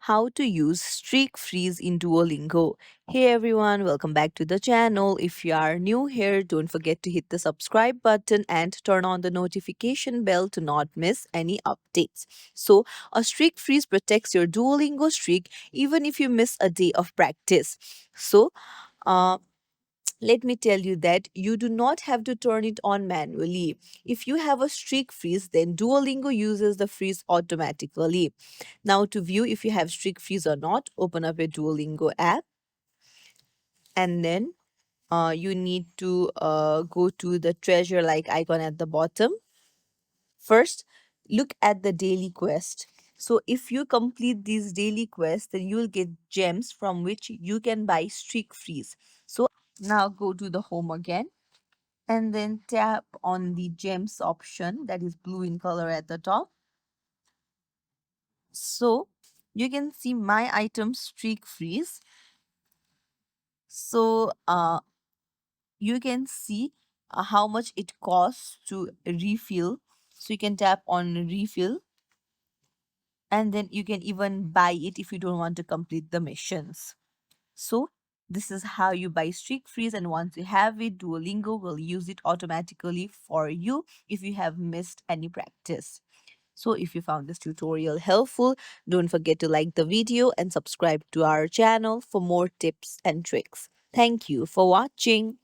how to use streak freeze in Duolingo. Hey everyone, welcome back to the channel. If you are new here, don't forget to hit the subscribe button and turn on the notification bell to not miss any updates. So, a streak freeze protects your Duolingo streak even if you miss a day of practice. So, uh, let me tell you that you do not have to turn it on manually. If you have a streak freeze, then Duolingo uses the freeze automatically. Now, to view if you have streak freeze or not, open up a Duolingo app and then you need to go to the treasure like icon at the bottom. First, look at the daily quest. So, if you complete these daily quests, then you will get gems from which you can buy streak freeze. So, now go to the home again and then tap on the gems option that is blue in color at the top. So you can see my item streak freeze. So you can see how much it costs to refill. So you can tap on refill and then you can even buy it if you don't want to complete the missions. So this is how you buy streak freeze, and once you have it, Duolingo will use it automatically for you if you have missed any practice. So if you found this tutorial helpful, don't forget to like the video and subscribe to our channel for more tips and tricks. Thank you for watching.